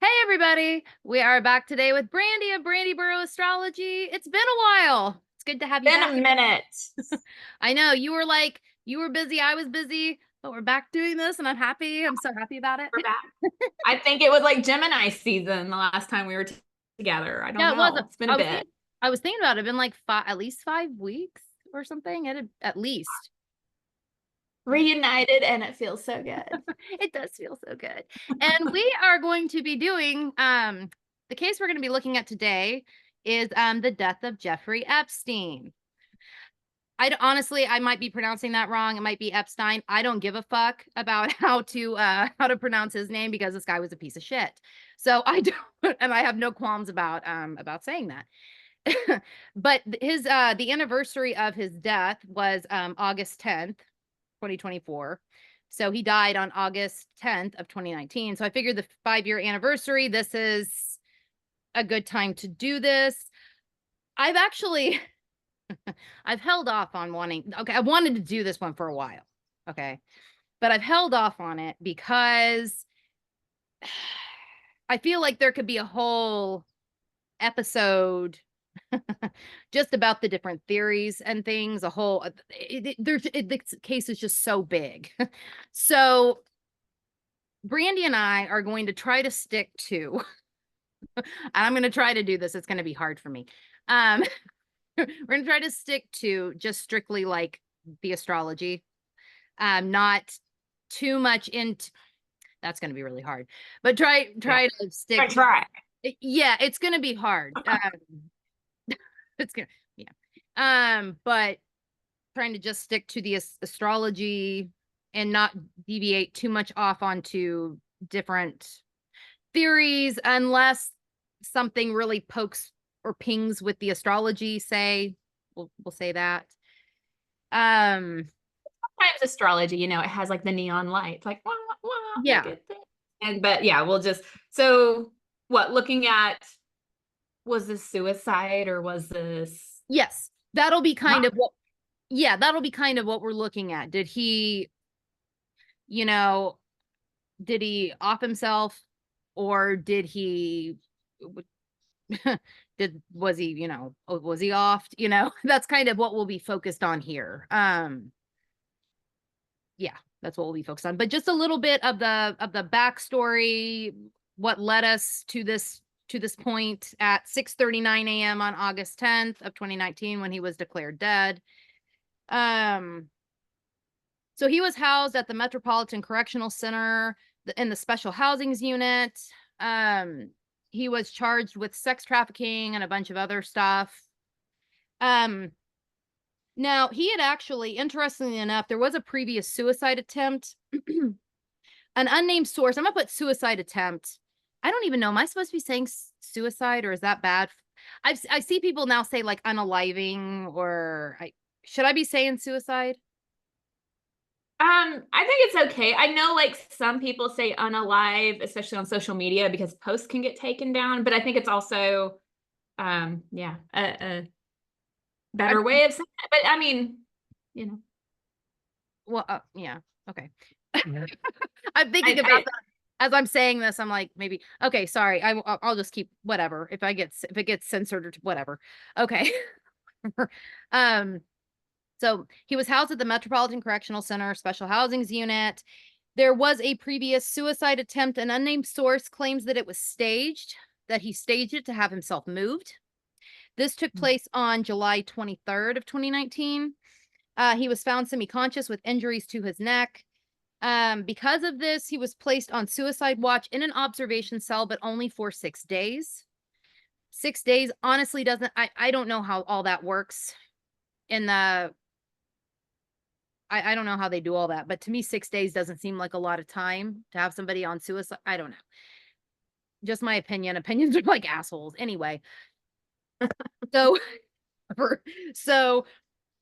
Hey everybody, we are back today with Brandy of Brandy Borough Astrology. It's been a while. It's good to have you Been back. a minute. I know you were busy, I was busy, but we're back doing this and I'm happy. I'm so happy about it. We're back. I think it was like Gemini season the last time we were together. I don't Yeah, it was. know. It's been a bit. I was thinking about it. It's been like at least 5 weeks or something. At least. Reunited and it feels so good. It does feel so good. And we are going to be doing the case we're going to be looking at today is the death of Jeffrey Epstein. Honestly, I might be pronouncing that wrong. It might be Epstein. I don't give a fuck about how to pronounce his name because this guy was a piece of shit. So I don't, and I have no qualms about saying that. But his the anniversary of his death was August 10th, 2024. So he died on August 10th of 2019. So I figured the 5-year anniversary, this is a good time to do this. I've actually I've held off on I wanted to do this one for a while. Okay. But I've held off on it because I feel like there could be a whole episode just about the different theories and things. This case is just so big. So Brandy and I are going to try to stick to, I'm going to try to do this. It's going to be hard for me. We're going to try to stick to just strictly like the astrology, not too much into, that's going to be really hard, but try to stick. Try. Yeah, it's going to be hard. It's gonna, yeah. But trying to just stick to the astrology and not deviate too much off onto different theories unless something really pokes or pings with the astrology, say. We'll say that. Sometimes astrology, it has like the neon lights, like wah, wah, Yeah. look at this. But yeah, we'll just looking at, was this suicide or was this Yes. That'll be kind not? of what, yeah, that'll be kind of what we're looking at. Did he, you know, did he off himself or did he was he, was he off? That's kind of what we'll be focused on here. Yeah, that's what we'll be focused on. But just a little bit of the backstory, what led us to this point at 6:39 a.m. on August 10th of 2019 when he was declared dead. So he was housed at the Metropolitan Correctional Center in the Special Housings Unit. He was charged with sex trafficking and a bunch of other stuff. Now, he had actually, interestingly enough, there was a previous suicide attempt. An unnamed source, I'm going to put suicide attempt. I don't even know. Am I supposed to be saying suicide or is that bad? I see people now say like unaliving or should I be saying suicide? I think it's okay. I know like some people say unalive, especially on social media, because posts can get taken down, but I think it's also yeah, a better way of saying it. But I mean, you know. Well, yeah. Okay. I'm thinking about that as I'm saying this. I'm like, maybe, okay, sorry. I'll just keep whatever. If it gets censored or whatever. Okay. So he was housed at the Metropolitan Correctional Center Special Housings Unit. There was a previous suicide attempt. An unnamed source claims that it was staged, that he staged it to have himself moved. This took place on July 23rd of 2019. He was found semi-conscious with injuries to his neck. Because of this, he was placed on suicide watch in an observation cell, but only for 6 days. 6 days honestly I don't know how all that works in the, I don't know how they do all that, but to me, 6 days doesn't seem like a lot of time to have somebody on suicide. I don't know. Just my opinion. Opinions are like assholes. Anyway. So, so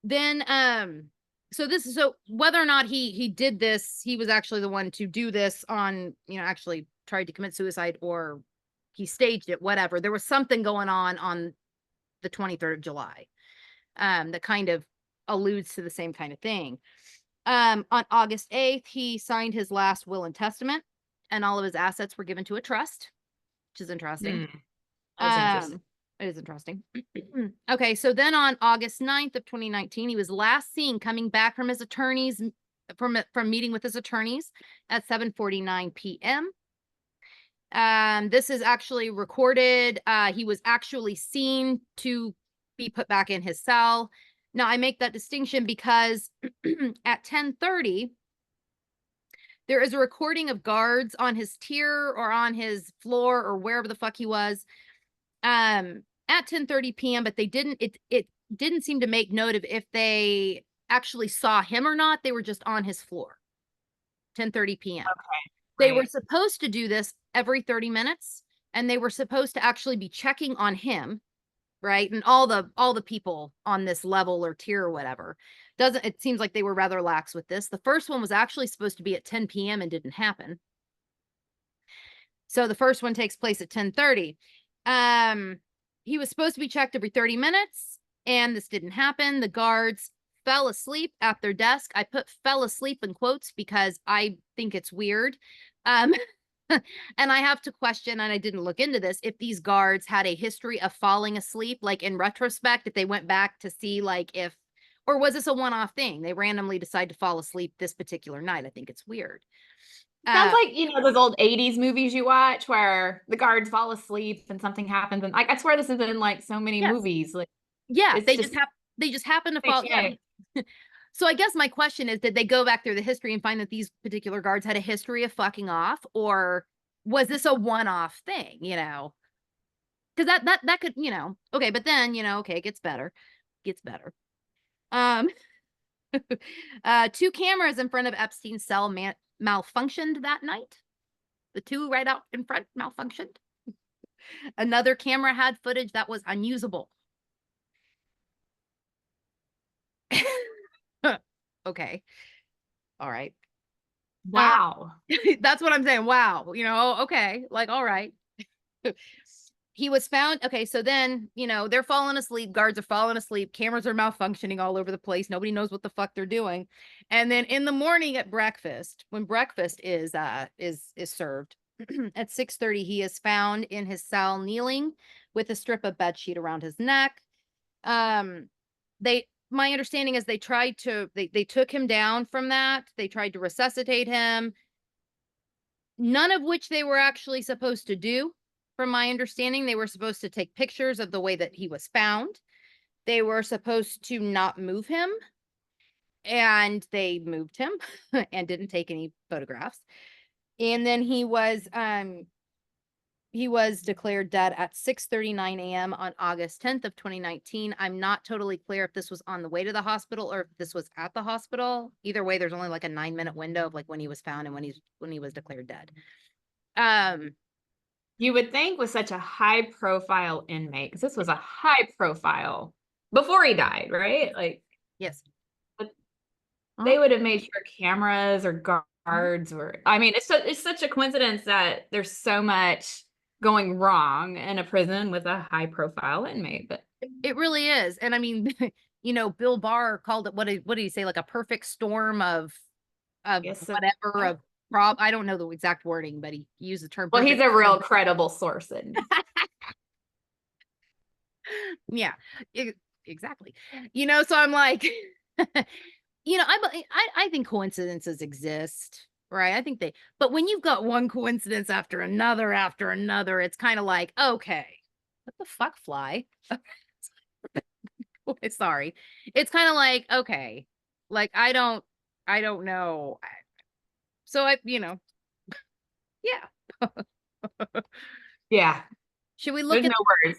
then, so whether or not he did this, he was actually the one to do this on, actually tried to commit suicide or he staged it, whatever. There was something going on the 23rd of July, that kind of alludes to the same kind of thing. On August 8th, he signed his last will and testament, and all of his assets were given to a trust. which is interesting. That is interesting. It is interesting. Okay, so then on August 9th of 2019, he was last seen coming back from his attorneys from meeting with his attorneys at 7:49 p.m. This is actually recorded. He was actually seen to be put back in his cell. Now, I make that distinction because at 10:30, there is a recording of guards on his tier or on his floor or wherever the fuck he was at 10:30 p.m., but it didn't seem to make note of if they actually saw him or not. They were just on his floor. 10:30 p.m. Okay. They were supposed to do this every 30 minutes, and they were supposed to actually be checking on him, right? And all the people on this level or tier or whatever. It seems like they were rather lax with this. The first one was actually supposed to be at 10 p.m. and didn't happen. So the first one takes place at 10:30. He was supposed to be checked every 30 minutes, and this didn't happen. The guards fell asleep at their desk. I put fell asleep in quotes because I think it's weird. And I have to question, and I didn't look into this, if these guards had a history of falling asleep, like in retrospect, if they went back to see like or was this a one-off thing? They randomly decide to fall asleep this particular night. I think it's weird. Sounds like, those old 80s movies you watch where the guards fall asleep and something happens. And I swear this is in like so many movies. Like, yeah, they just just happen to fall. Yeah. So I guess my question is, did they go back through the history and find that these particular guards had a history of fucking off, or was this a one-off thing, Because that could, okay, but then, okay, it gets better. Two cameras in front of Epstein's cell malfunctioned that night. The two right out in front malfunctioned. Another camera had footage that was unusable. Okay. All right. wow. That's what I'm saying. Wow. Okay. Like, all right. He was found. Okay. So then, they're falling asleep. Guards are falling asleep. Cameras are malfunctioning all over the place. Nobody knows what the fuck they're doing. And then in the morning at breakfast, when breakfast is served at 6:30, he is found in his cell kneeling with a strip of bed sheet around his neck. My understanding is they took him down from that. They tried to resuscitate him. None of which they were actually supposed to do. From my understanding, they were supposed to take pictures of the way that he was found. They were supposed to not move him. And they moved him and didn't take any photographs. And then he was declared dead at 6:39 a.m. on August 10th of 2019. I'm not totally clear if this was on the way to the hospital or if this was at the hospital. Either way, there's only like a 9-minute window of like when he was found and when he was declared dead. You would think with such a high profile inmate, because this was a high profile before he died, right? Like, yes, they would have made sure cameras or guards were. I mean, it's such a coincidence that there's so much going wrong in a prison with a high profile inmate, but it really is. And I mean, Bill Barr called it, what did he say? Like a perfect storm of whatever, of I don't know the exact wording, but he used the term. Well, he's a real credible source. Yeah, exactly. So I'm like, I think coincidences exist, right? I think but when you've got one coincidence after another, it's kind of like, okay, what the fuck, fly? Sorry. It's kind of like, okay, like, I don't know. So yeah. Yeah. Should we look There's no words.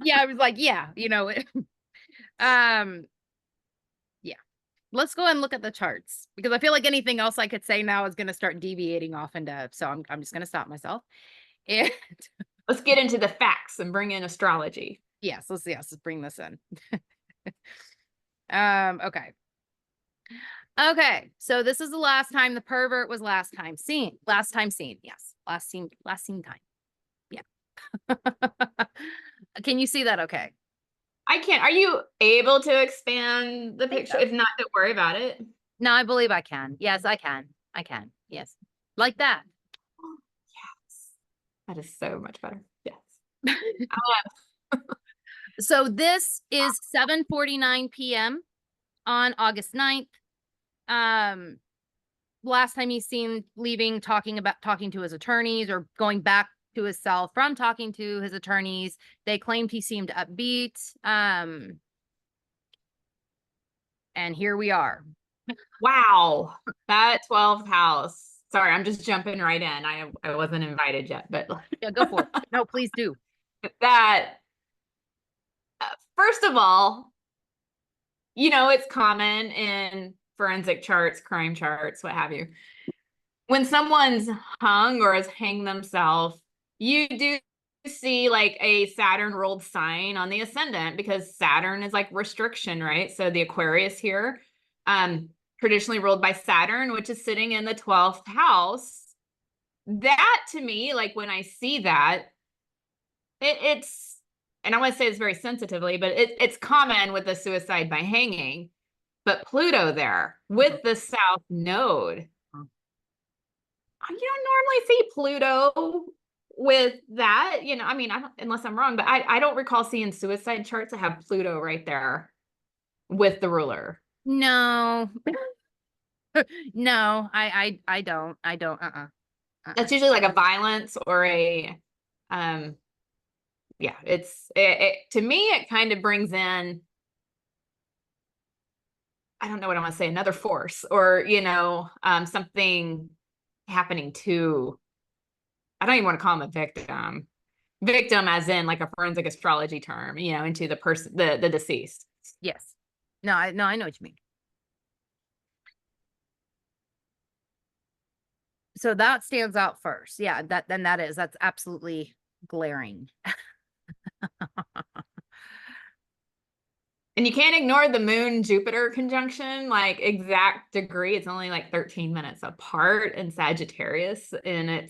Yeah, I was like, yeah, yeah. Let's go and look at the charts because I feel like anything else I could say now is going to start deviating off into, so I'm just going to stop myself. And let's get into the facts and bring in astrology. Yes, let's bring this in. Okay. So this is the last time the pervert was last time seen. Yes. Last seen time. Yeah. Can you see that okay? I can't. Are you able to expand the picture? If not, don't worry about it. No, I believe I can. Yes, I can. Yes. Like that. Yes. That is so much better. Yes. So this is 7:49 p.m. on August 9th. Last time he's seen leaving, talking to his attorneys or going back to his cell from talking to his attorneys. They claimed he seemed upbeat. And here we are. Wow. That 12th house. Sorry, I'm just jumping right in. I wasn't invited yet, but Yeah, go for it. No, please do. that first of all, it's common in forensic charts, crime charts, what have you. When someone's hung or has hanged themselves, you do see like a Saturn ruled sign on the ascendant, because Saturn is like restriction, right? So the Aquarius here, traditionally ruled by Saturn, which is sitting in the 12th house. That to me, like when I see that, it's, and I want to say this very sensitively, but it's common with the suicide by hanging. But Pluto there with the South Node, you don't normally see Pluto with that. I mean, I don't, unless I'm wrong, but I don't recall seeing suicide charts that have Pluto right there with the ruler. No. No, I don't. That's usually like a violence or a, yeah, it to me, it kind of brings in, I don't know what I want to say, another force, or, something happening to, I don't even want to call him a victim. Victim as in like a forensic astrology term, into the person, the deceased. Yes. No, I know what you mean. So that stands out first. Yeah, that's absolutely glaring. And you can't ignore the moon Jupiter conjunction, like exact degree. It's only like 13 minutes apart in Sagittarius. And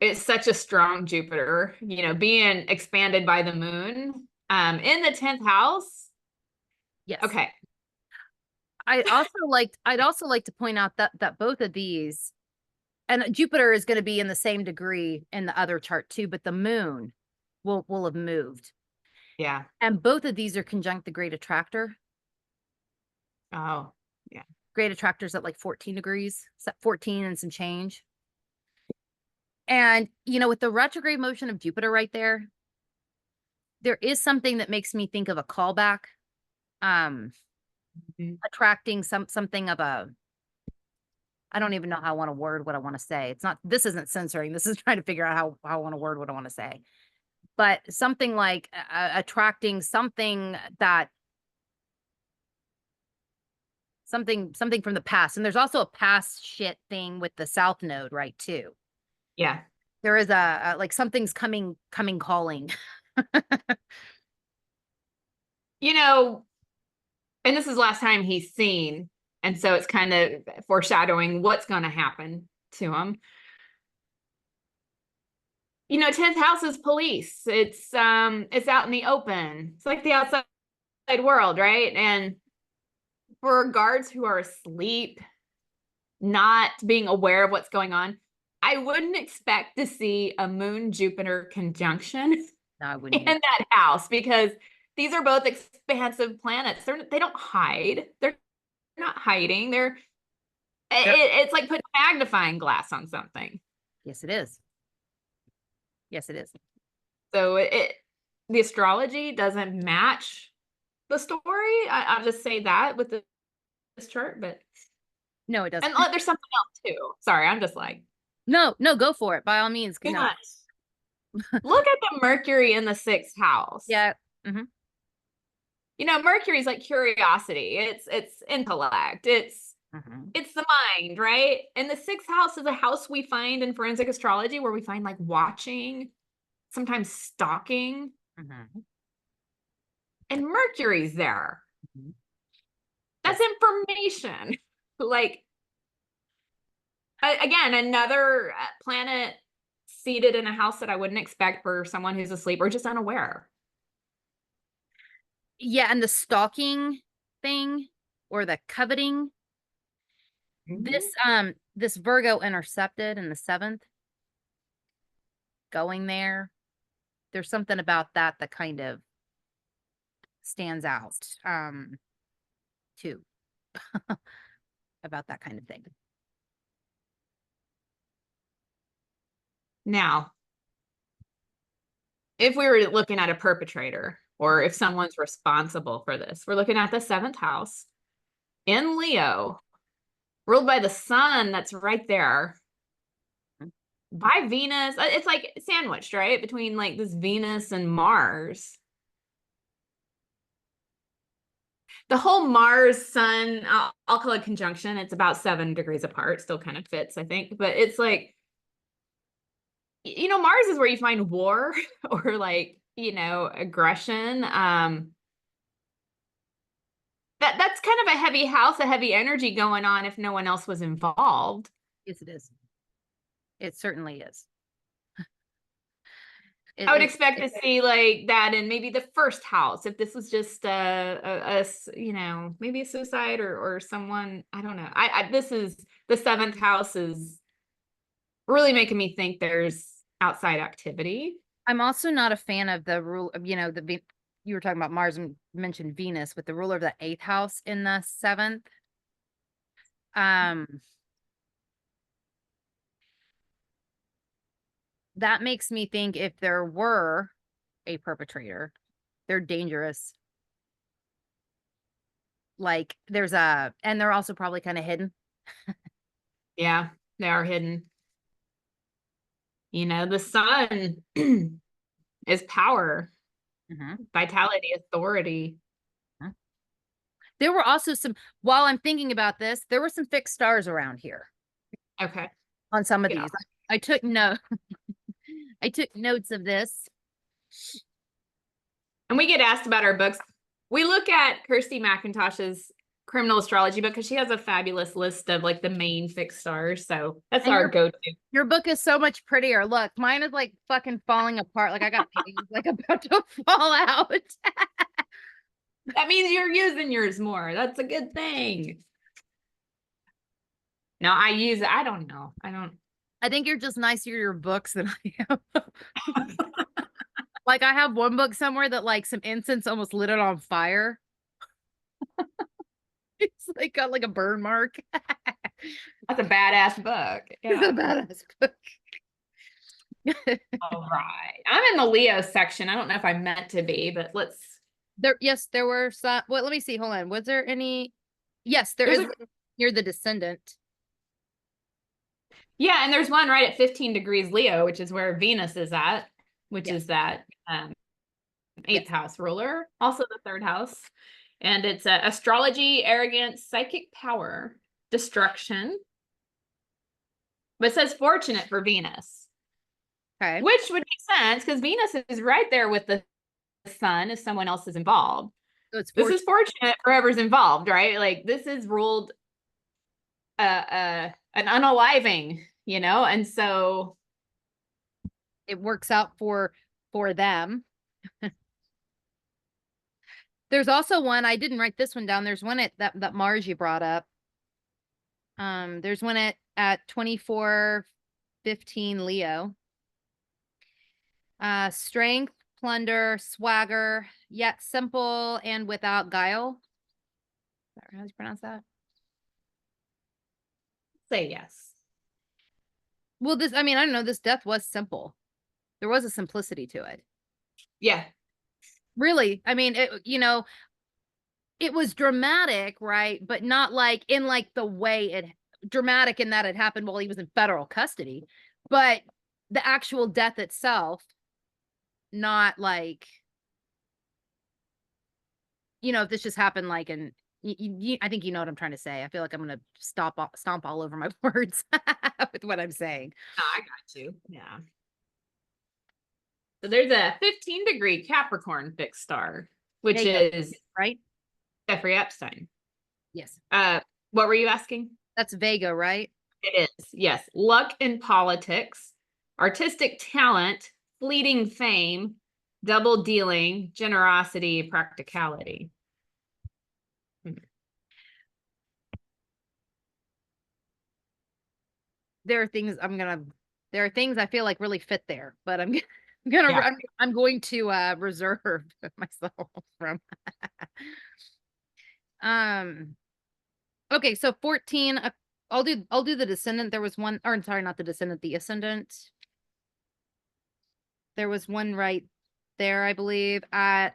it's such a strong Jupiter, being expanded by the moon. In the 10th house. Yes. Okay. I'd also like to point out that both of these, and Jupiter is going to be in the same degree in the other chart too, but the moon will have moved. Yeah. And both of these are conjunct the great attractor. Oh, yeah. Great attractor's at like 14 degrees, 14 and some change. And, with the retrograde motion of Jupiter right there is something that makes me think of a callback, attracting something of a, I don't even know how I want to word what I want to say. It's not, this isn't censoring. This is trying to figure out how I want to word what I want to say. But something like attracting something something from the past. And there's also a past shit thing with the South Node, right, too. Yeah. There is a like something's coming calling. And this is the last time he's seen. And so it's kind of foreshadowing what's going to happen to him. 10th house is police. It's out in the open. It's like the outside world, right? And for guards who are asleep, not being aware of what's going on, I wouldn't expect to see a moon Jupiter conjunction in that house, because these are both expansive planets. They don't hide. They're not hiding. It's like putting a magnifying glass on something. Yes, it is. Yes, it is. So the astrology doesn't match the story. I'll just say that with this chart, but no, it doesn't. And there's something else too. Sorry, I'm just like, no, go for it. By all means. No. Look at the Mercury in the 6th house. Yeah. Mercury's like curiosity. It's intellect. It's the mind, right? And the 6th house is a house we find in forensic astrology where we find like watching, sometimes stalking. And Mercury's there. That's information. Like, again, another planet seated in a house that I wouldn't expect for someone who's asleep or just unaware. Yeah, and the stalking thing or the coveting. This Virgo intercepted in the 7th. going there. There's something about that that kind of stands out, too, about that kind of thing. Now, if we were looking at a perpetrator or if someone's responsible for this, we're looking at the 7th house in Leo, ruled by the sun that's right there by Venus. It's like sandwiched, right? Between like this Venus and Mars. The whole Mars sun, I'll call it conjunction. It's about 7 degrees apart. Still kind of fits, I think. But it's like, Mars is where you find war or like, aggression. That's kind of a heavy house, a heavy energy going on if no one else was involved. Yes, it is. It certainly is. I would expect to see like that in maybe the 1st house, if this was just maybe a suicide or someone, I don't know. This is the 7th house is really making me think there's outside activity. I'm also not a fan of the rule of, you were talking about Mars and mentioned Venus with the ruler of the 8th house in the 7th. That makes me think if there were a perpetrator, they're dangerous. Like and they're also probably kind of hidden. Yeah, they are hidden. The sun is power, vitality, authority. There were also while I'm thinking about this, there were some fixed stars around here. Okay. On some of these. I took I took notes of this. And we get asked about our books. We look at Kirsty McIntosh's criminal astrology book because she has a fabulous list of like the main fixed stars. So that's our go-to. Your book is so much prettier. Look, mine is like fucking falling apart. Like I got pages like about to fall out. That means you're using yours more. That's a good thing. No, I don't know. I think you're just nicer to your books than I am. Like I have one book somewhere that like some incense almost lit it on fire. It's like got like a burn mark. That's a badass book. Yeah. It's a badass book. All right. I'm in the Leo section. I don't know if I meant to be, but there were some. Well, let me see. Hold on. Was there any? Yes, there is near the descendant. Yeah, and there's one right at 15 degrees Leo, which is where Venus is at, which is that 8th house ruler, also the 3rd house. And it's astrology, arrogance, psychic power, destruction. But it says fortunate for Venus. Okay. Which would make sense because Venus is right there with the sun if someone else is involved. So this is fortunate for whoever's involved, right? Like this is ruled an unaliving, and so it works out for them. There's also one, I didn't write this one down. There's one at that Mars you brought up. There's one at 2415 Leo. Strength, plunder, swagger, yet simple and without guile. Is that how you pronounce that? Say yes. Well, I don't know, this death was simple. There was a simplicity to it. Yeah. Really. It was dramatic, right? But not like in like the way dramatic in that it happened while he was in federal custody. But the actual death itself, not like, if this just happened like I think you know what I'm trying to say. I feel like I'm going to stomp all over my words with what I'm saying. No, I got you. Yeah. So there's a 15-degree Capricorn fixed star, which is right. Jeffrey Epstein. Yes. What were you asking? That's Vega, right? It is. Yes. Luck in politics, artistic talent, fleeting fame, double dealing, generosity, practicality. There are things I'm going to There are things I feel like really fit there, but I'm gonna Yeah. I'm going to reserve myself from um okay, so 14 I'll do the descendant. There was one, or sorry, not the descendant, the ascendant. There was one right there, I believe, there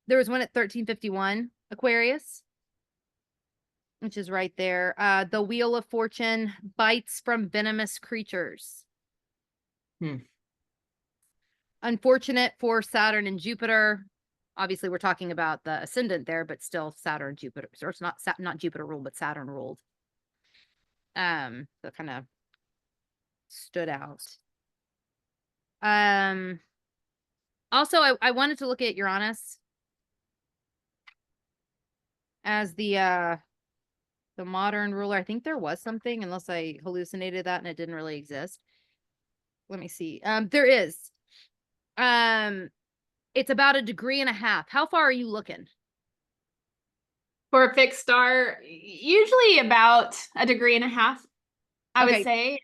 was one at 1351 Aquarius, which is right there. The Wheel of Fortune, bites from venomous creatures. Hmm. Unfortunate for Saturn and Jupiter. Obviously, we're talking about the ascendant there, but still Saturn, Jupiter. So it's not Jupiter ruled, but Saturn ruled. So kind of stood out. Also, I wanted to look at Uranus as the modern ruler. I think there was something, unless I hallucinated that and it didn't really exist. Let me see. There is. It's about 1.5 degrees. How far are you looking? For a fixed star, usually about 1.5 degrees, I would Okay, say.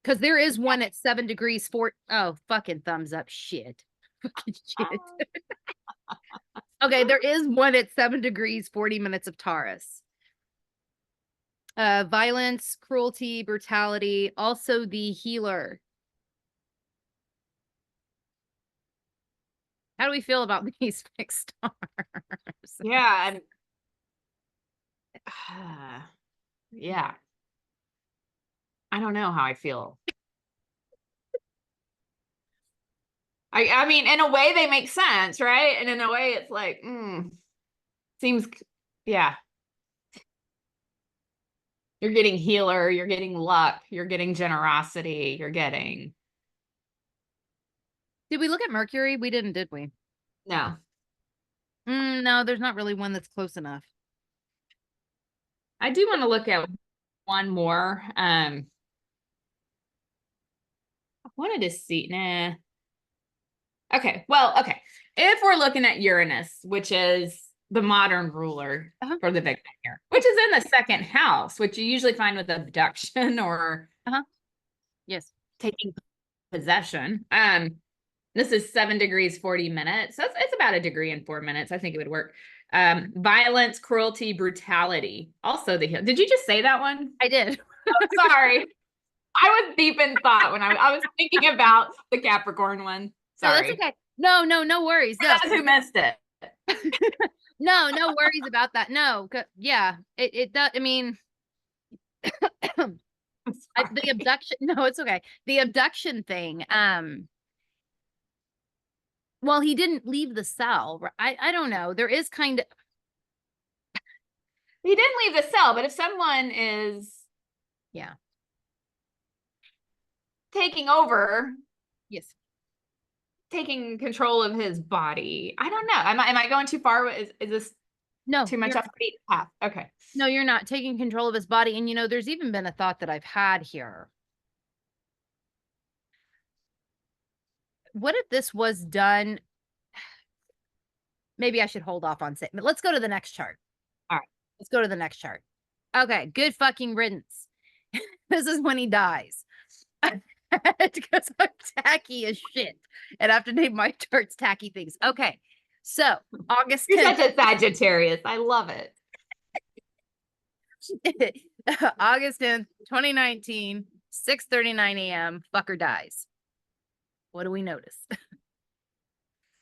because there is one at 7 degrees 4. Oh, fucking thumbs up. Shit. Fucking shit. Okay, there is one at 7 degrees 40 minutes of Taurus. Violence, cruelty, brutality, also the healer. How do we feel about these fixed stars? Yeah. And, yeah. I don't know how I feel. I mean, in a way they make sense, right? And in a way it's like, seems, yeah. You're getting healer, you're getting luck, you're getting generosity, you're getting. Did we look at Mercury? We didn't, did we? No. No, there's not really one that's close enough. I do want to look at one more. I wanted to see, nah. Okay, well, okay. If we're looking at Uranus, which is the modern ruler for the victim here, which is in the second house, which you usually find with abduction or Yes. taking possession. This is 7 degrees 40 minutes. So it's about 1 degree and 4 minutes. I think it would work. Violence, cruelty, brutality. Also the did you just say that one? I did. Oh, sorry. I was deep in thought when I was thinking about the Capricorn one. Sorry. No, that's okay. No worries. For those who missed it. No worries about that. No, yeah, it does. I mean, the abduction. No, it's okay. The abduction thing. Well, he didn't leave the cell. I don't know. There is kind of. He didn't leave the cell, but if someone is, Yeah, taking over, yes, taking control of his body. I don't know. Am I going too far? Is this no, too much off the beaten path? Okay. No, you're not taking control of his body. And there's even been a thought that I've had here. What if this was done? Maybe I should hold off on saying, but let's go to the next chart. All right. Let's go to the next chart. Okay, good fucking riddance. This is when he dies. Because I'm tacky as shit. And I have to name my charts tacky things. Okay. So August 10th. You're such a Sagittarius. I love it. August 10th, 2019, 6:39 a.m. Fucker dies. What do we notice?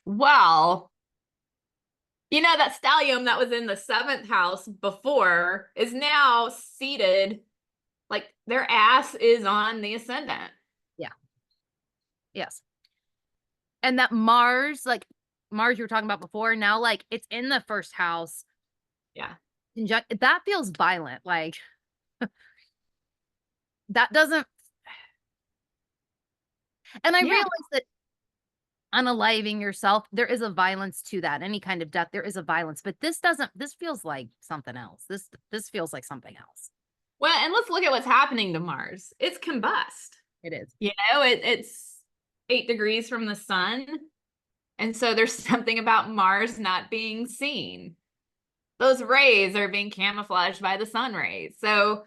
Well, that stellium that was in the 7th house before is now seated, like their ass is on the ascendant. Yeah. Yes. And that Mars you were talking about before, now like it's in the 1st house. Yeah. That feels violent. Like that doesn't. And I realize that unaliving yourself, there is a violence to that. Any kind of death, there is a violence, but this feels like something else. This feels like something else. Well, and let's look at what's happening to Mars. It's combust. It is. It's 8 degrees from the sun. And so there's something about Mars not being seen. Those rays are being camouflaged by the sun rays. So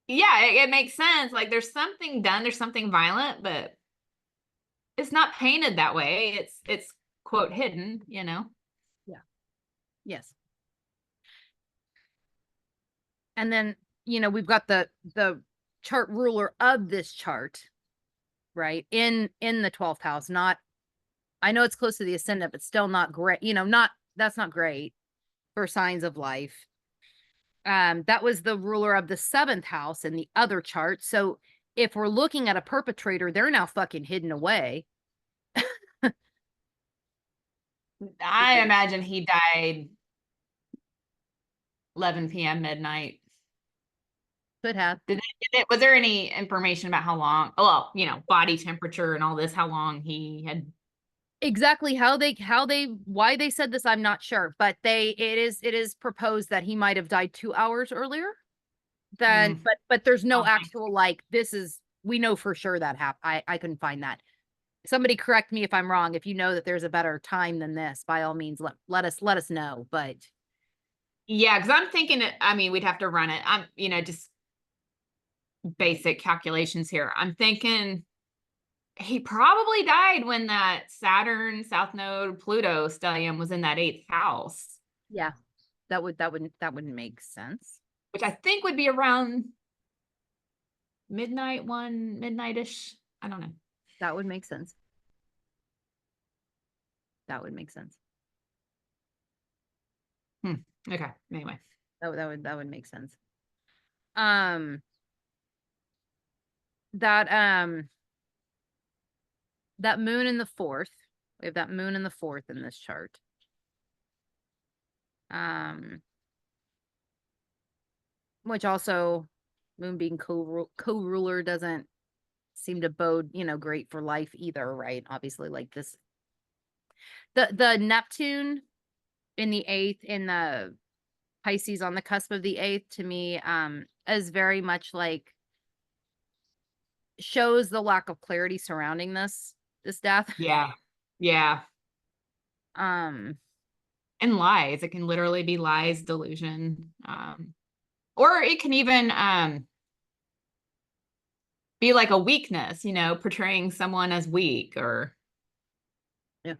Yeah, it makes sense. Like there's something done, there's something violent, but it's not painted that way. It's quote hidden, you know. Yeah. Yes. And then, we've got the chart ruler of this chart, right? In the 12th house. Not, I know it's close to the ascendant, but still not great. That's not great for signs of life. That was the ruler of the 7th house in the other chart. So if we're looking at a perpetrator, they're now fucking hidden away. I imagine he died 11 p.m. midnight. Could have. Was there any information about how long? Well, body temperature and all this, how long he had. Exactly why they said this, I'm not sure, but it is proposed that he might have died 2 hours earlier than, but there's no actual, like, we know for sure that happened. I couldn't find that. Somebody correct me if I'm wrong. If you know that there's a better time than this, by all means, let us know. But Yeah, because I'm thinking I mean, we'd have to run it. I'm, just basic calculations here. I'm thinking he probably died when that Saturn, South Node, Pluto stellium was in that 8th house. yeah, that wouldn't make sense. Which I think would be around midnight-ish. I don't know. That would make sense. That would make sense. Okay. Anyway. That would make sense. That that moon in the 4th. We have that moon in the 4th in this chart. Which also, moon being co-ruler doesn't seem to bode, great for life either, right? Obviously, like this, the Neptune in the 8th, in the Pisces on the cusp of the 8th, to me, is very much like, shows the lack of clarity surrounding this death. Yeah. Yeah. Um, And lies. It can literally be lies, delusion. Or it can even be like a weakness, portraying someone as weak, or yeah.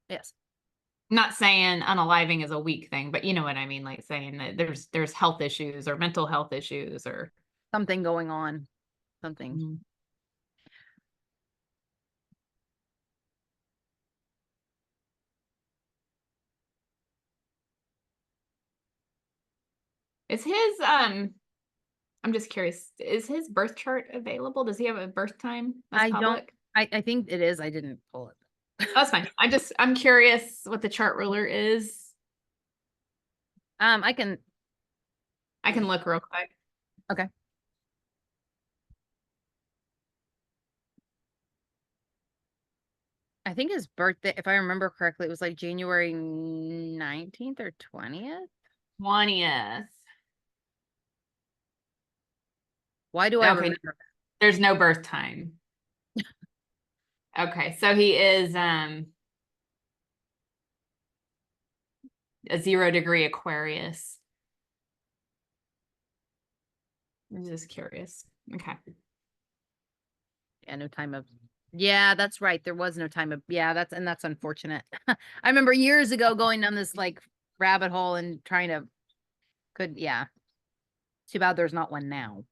Yes. not saying unaliving is a weak thing, but you know what I mean, like saying that there's health issues or mental health issues or Something going on. Something. Mhm. Is his I'm just curious, is his birth chart available? Does he have a birth time that's I don't, public? I think it is. I didn't pull it. Oh, that's fine. I'm curious what the chart ruler is. I can. I can look real quick. Okay. I think his birthday, if I remember correctly, it was like January 19th or 20th. 20th. Why do I Okay, remember? there's no birth time. Okay, so he is a 0-degree Aquarius. I'm just curious. Okay. Yeah, no time of. Yeah, that's right. There was no time of. Yeah, that's unfortunate. I remember years ago going down this like rabbit hole and trying to. Yeah. Too bad there's not one now.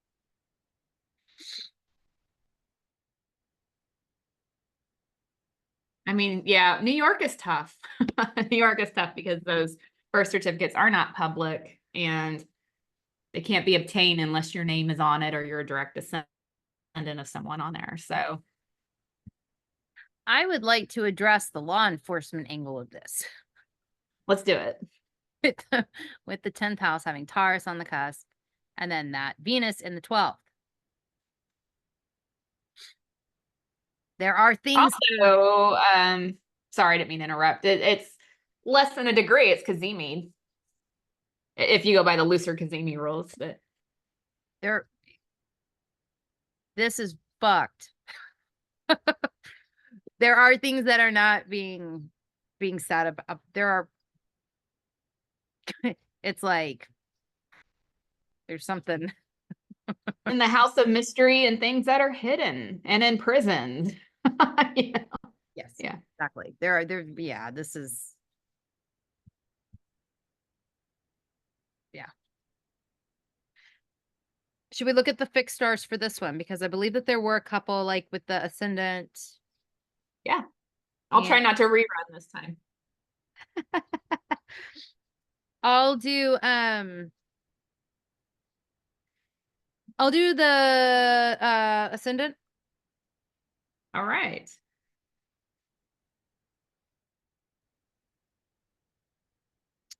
I mean, yeah, New York is tough. New York is tough because those birth certificates are not public and they can't be obtained unless your name is on it or you're a direct descendant of someone on there. So I would like to address the law enforcement angle of this. let's do it. With the 10th house having Taurus on the cusp, and then that Venus in the 12th. There are things. Also, sorry, I didn't mean to interrupt. It's less than a degree. It's Kazemi. If you go by the looser Kazemi rules, but There. This is fucked. There are things that are not being said about. There are. It's like there's something. In the house of mystery and things that are hidden and imprisoned. Yeah. Yes. Yeah. Exactly. Yeah, this is. Yeah. Should we look at the fixed stars for this one? Because I believe that there were a couple like with the ascendant. Yeah. I'll try And not to rerun this time. I'll do the ascendant. All right.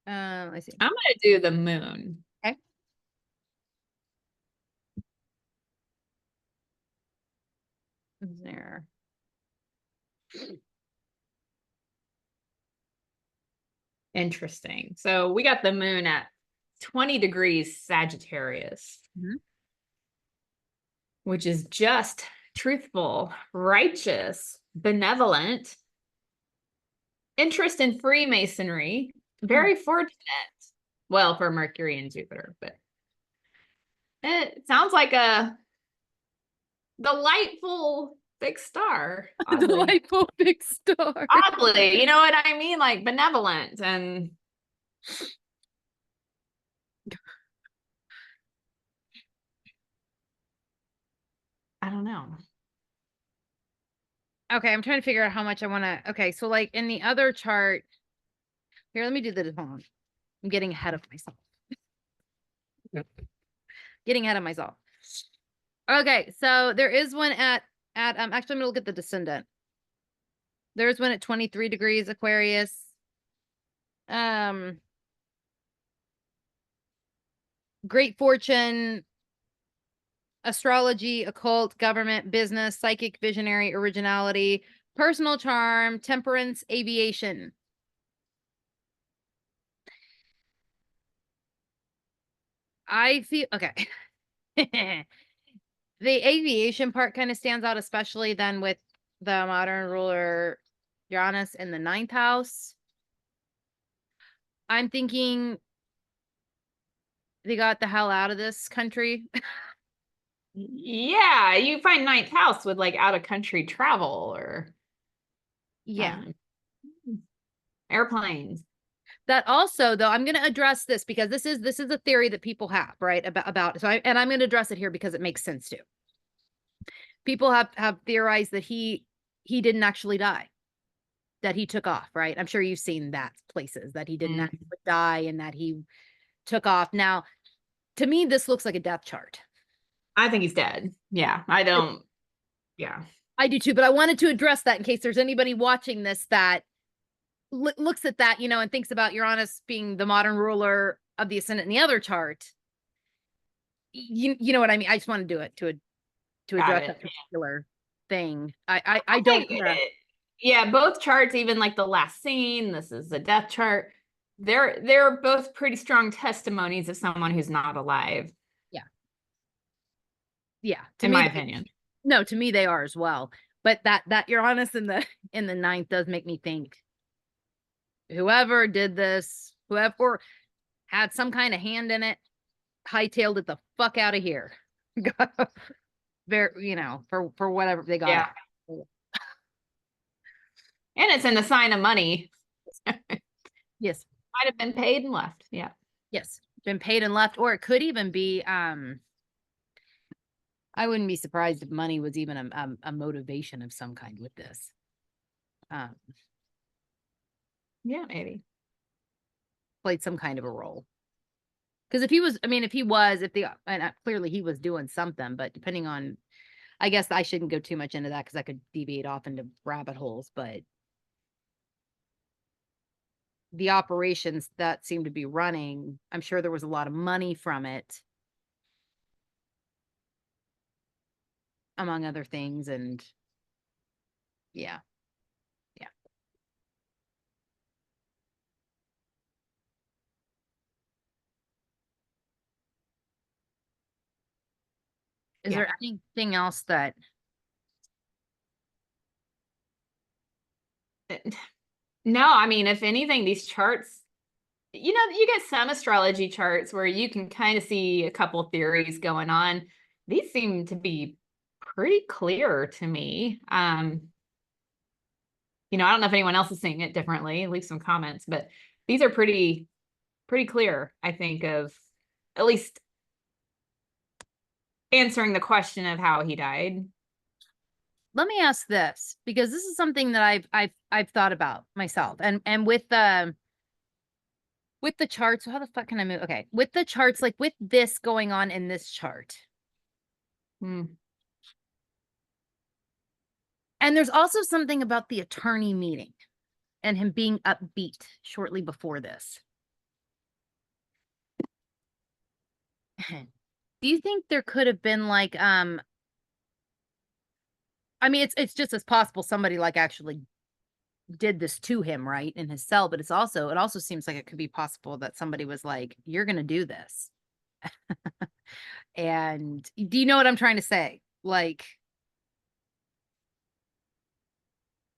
Let's see. I'm going to do the moon. Okay. There. Interesting. So we got the moon at 20 degrees Sagittarius, which is just, truthful, righteous, benevolent, interest in Freemasonry, very fortunate. Well, for Mercury and Jupiter, but it sounds like a delightful big star. Oddly. Delightful big star. Oddly, you know what I mean? Like benevolent and I don't know. Okay, I'm trying to figure out how much I want to. Okay, so like in the other chart, here, let me do the hold on. I'm getting ahead of myself. Getting ahead of myself. Okay, so there is one at actually I'm gonna look at the descendant. There's one at 23 degrees Aquarius. Great fortune, astrology, occult, government, business, psychic, visionary, originality, personal charm, temperance, aviation. I feel okay. The aviation part kind of stands out, especially then with the modern ruler Uranus in the 9th house. I'm thinking they got the hell out of this country. Yeah, you find ninth house with like out of country travel or Yeah. Airplanes. That also, though, I'm going to address this because this is a theory that people have, right? About so I'm going to address it here because it makes sense too. People have theorized that he didn't actually die, that he took off, right? I'm sure you've seen that places that he didn't actually die and that he took off. Now, to me, this looks like a death chart. I think he's dead. Yeah, I don't. Yeah, I do too, but I wanted to address that in case there's anybody watching this that looks at that, and thinks about Uranus being the modern ruler of the ascendant in the other chart. You know what I mean? I just want to do it to address that particular thing. I don't. Yeah, both charts, even like the last scene, this is the death chart. They're both pretty strong testimonies of someone who's not alive. Yeah, in my opinion. No, to me they are as well. But that Uranus in the 9th does make me think whoever did this, whoever had some kind of hand in it, hightailed it the fuck out of here. Very, for whatever they got. Yeah. And it's in the sign of money. Yes. Might have been paid and left. Yeah. Yes. Been paid and left. Or it could even be I wouldn't be surprised if money was even a motivation of some kind with this. Yeah, maybe. Played some kind of a role. Because clearly he was doing something, but depending on, I guess I shouldn't go too much into that because I could deviate off into rabbit holes, but the operations that seem to be running, I'm sure there was a lot of money from it, among other things, and yeah. Is there anything else that No, I mean, if anything, these charts, you get some astrology charts where you can kind of see a couple theories going on. these seem to be pretty clear to me. You know, I don't know if anyone else is seeing it differently. Leave some comments, but these are pretty clear, I think, of at least answering the question of how he died. Let me ask this, because this is something that I've thought about myself, and with the charts. So how the fuck can I move? Okay, with the charts, like with this going on in this chart, Hmm. and there's also something about the attorney meeting and him being upbeat shortly before this. Do you think there could have been like I mean, it's just as possible somebody like actually did this to him, right, in his cell, but it also seems like it could be possible that somebody was like, "You're gonna do this." And do you know what I'm trying to say? Like,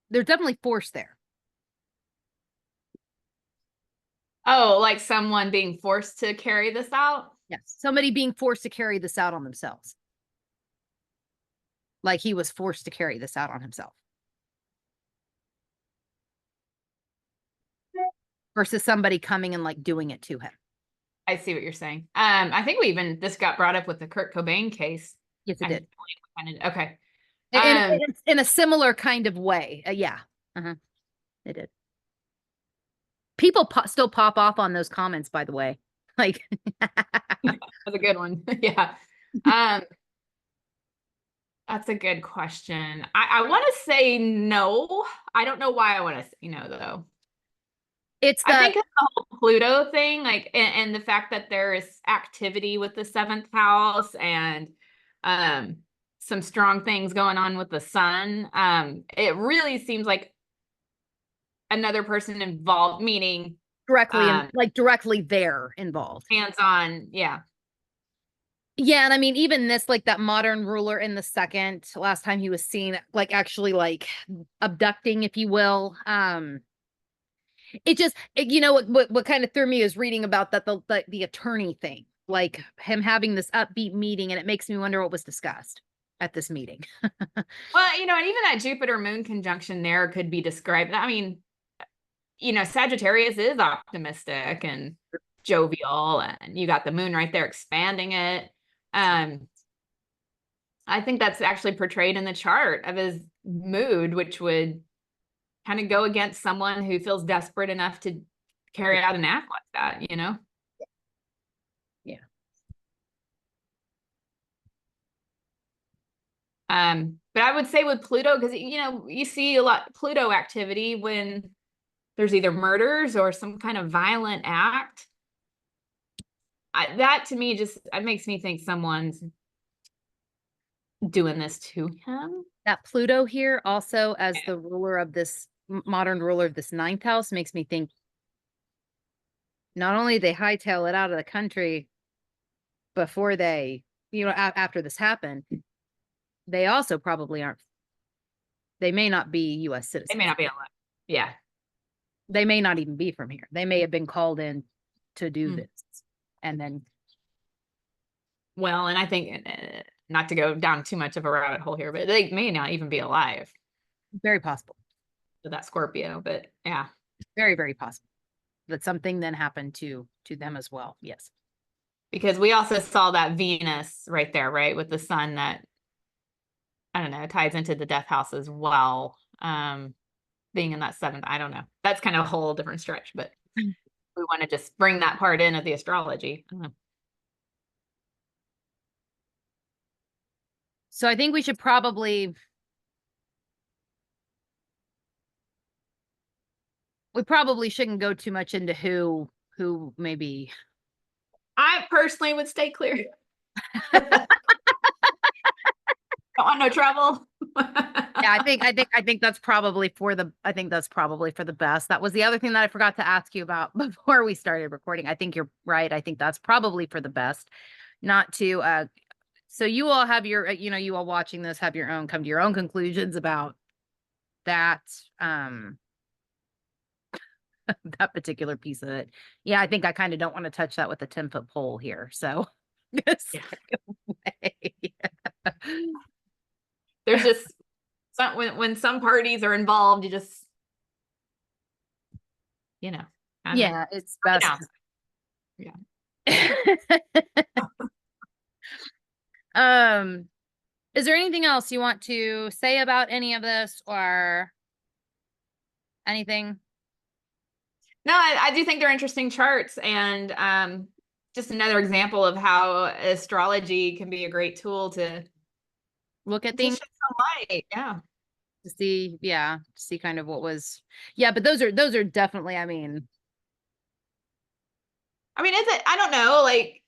there's definitely force there. Oh, like someone being forced to carry this out? Yes, somebody being forced to carry this out on themselves. Like he was forced to carry this out on himself. Versus somebody coming and like doing it to him. I see what you're saying. I think this got brought up with the Kurt Cobain case. Yes, it did. Okay. In a similar kind of way. Yeah. It did. People still pop off on those comments, by the way. Like, that's a good one. Yeah. That's a good question. I want to say no. I don't know why I want to say no, though. I think it's the whole Pluto thing, like, and the fact that there is activity with the seventh house and some strong things going on with the sun. It really seems like another person involved, meaning directly there involved. Hands-on, yeah. Yeah, and I mean, even this, like that modern ruler in the second, last time he was seen, like actually like abducting, if you will. You know what kind of threw me is reading about that the attorney thing, like him having this upbeat meeting, and it makes me wonder what was discussed at this meeting. Well, you know, and even that Jupiter moon conjunction there could be described. I mean, you know, Sagittarius is optimistic and jovial, and you got the moon right there expanding it. I think that's actually portrayed in the chart of his mood, which would kind of go against someone who feels desperate enough to carry out an act like that, you know? Yeah. But I would say with Pluto, because, you know, you see a lot Pluto activity when there's either murders or some kind of violent act. That to me just it makes me think someone's doing this to him. That Pluto here also as the ruler of this modern ruler of this ninth house makes me think not only they hightail it out of the country before they, you know, after this happened, they also probably aren't, they may not be US They citizens. may not be alive. Yeah. They may not even be from here. They may have been called in to do this. And then, well, and I think not to go down too much of a rabbit hole here, but they may not even be alive. very possible. To that Scorpio, but yeah. Very, very possible that something then happened to them as well. Yes. Because we also saw that Venus right there, right? With the sun that, I don't know, ties into the death house as well. Being in that seventh, I don't know. That's kind of a whole different stretch, but we want to just bring that part in of the astrology. So I think we should probably shouldn't go too much into who maybe. I personally would stay clear. Don't want no trouble. Yeah, I think that's probably for the best. That was the other thing that I forgot to ask you about before we started recording. I think you're right. I think that's probably for the best. Not to so you all have your you know, you all watching this have come to your own conclusions about that that particular piece of it. Yeah, I think I kind of don't want to touch that with a 10-foot pole here. So This Yeah. way. There's just when some parties are involved, you just, kinda Yeah, it's calm it best. down. Yeah. Um, is there anything else you want to say about any of this or anything? No, I do think they're interesting charts, and just another example of how astrology can be a great tool to Look at shed things some light. Yeah. to see, yeah, to see kind of what was, yeah, but those are definitely, I mean, I mean, is it? I don't know. Like,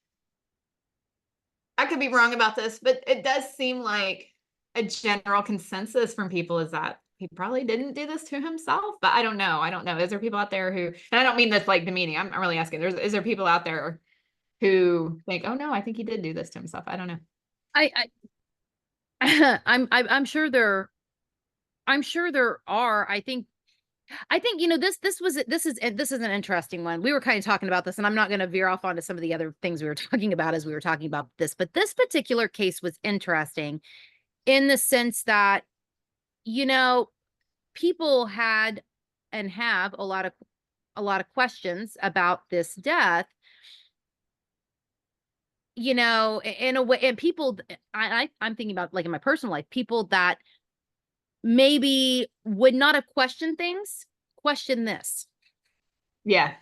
I could be wrong about this, but it does seem like a general consensus from people is that he probably didn't do this to himself. But I don't know. I don't know. Is there people out there who, and I don't mean this like demeaning. I'm really asking. Is there people out there who think, oh no, I think he did do this to himself? I don't know. I'm sure there are. I think this is an interesting one. We were kind of talking about this, and I'm not going to veer off onto some of the other things we were talking about as we were talking about this, but this particular case was interesting in the sense that, you know, people had and have a lot of questions about this death, in a way, and people, I'm thinking about, like, in my personal life, people that maybe would not have questioned things, question this. Yeah.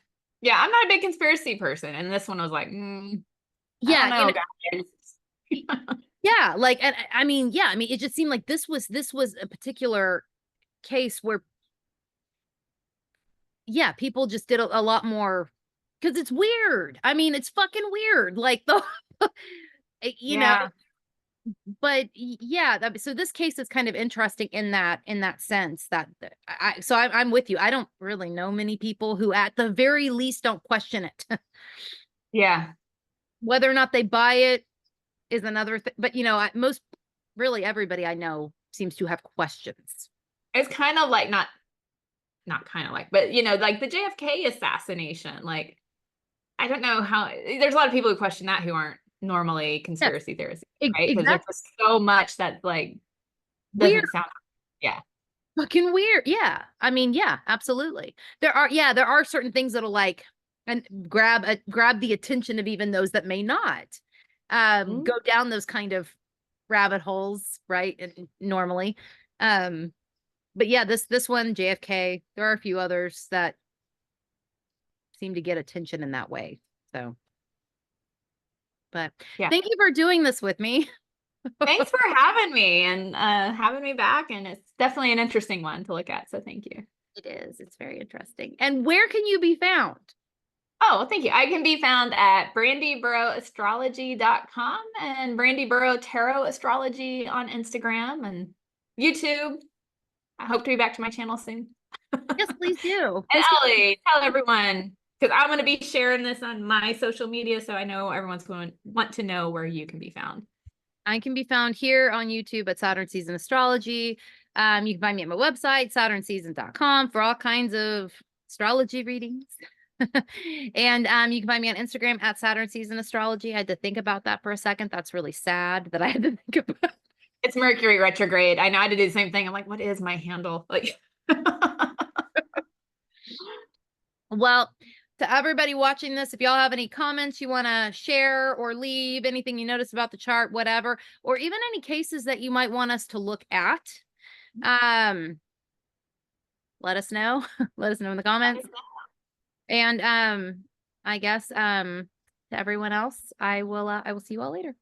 Yeah. I'm not a big conspiracy person. And this one was like, I don't Yeah, know, y- guys. yeah, like, and I mean, yeah, I mean, it just seemed like this was a particular case where, yeah, people just did a lot more because it's weird. I mean, it's fucking weird. Like the, you know, Yeah. but yeah, so this case is kind of interesting in that sense that I'm with you. I don't really know many people who at the very least don't question it. Yeah. Whether or not they buy it is another thing, but most, really everybody I know seems to have questions. It's kind of like not kind of like, but like the JFK assassination. Like, I don't know how there's a lot of people who question that who aren't normally Yes, conspiracy theorists, right? Because there's exactly. just so much that like Weird, doesn't sound, yeah. fucking weird. Yeah, I mean, yeah, absolutely. There are certain things that'll, like, and grab the attention of even those that may not Mm, go down those kind of rabbit holes, right? And normally, um, but yeah, this one, JFK. There are a few others that seem to get attention in that way. So, but yeah. thank you for doing this with me. Thanks for having me and having me back. And it's definitely an interesting one to look at. So thank you. It is. It's very interesting. And where can you be found? Oh, well, thank you. I can be found at brandyburrowastrology.com and Brandy Burrow Tarot Astrology on Instagram and YouTube. I hope to be back to my channel soon. Yes, please do. And Please. Ellie, tell everyone, because I'm going to be sharing this on my social media, so I know everyone's going to want to know where you can be found. I can be found here on YouTube at Saturn Season Astrology. You can find me at my website, saturnseason.com, for all kinds of astrology readings. And you can find me on Instagram at Saturn Season Astrology. I had to think about that for a second. That's really sad that I had to think about. It's Mercury retrograde. I know I had to do the same thing. I'm like, what is my handle? Like, Well, to everybody watching this, if y'all have any comments you want to share or leave, anything you notice about the chart, whatever, or even any cases that you might want us to look at, um, let us know. Let us know in the comments. And I guess to everyone else, I will see you all later.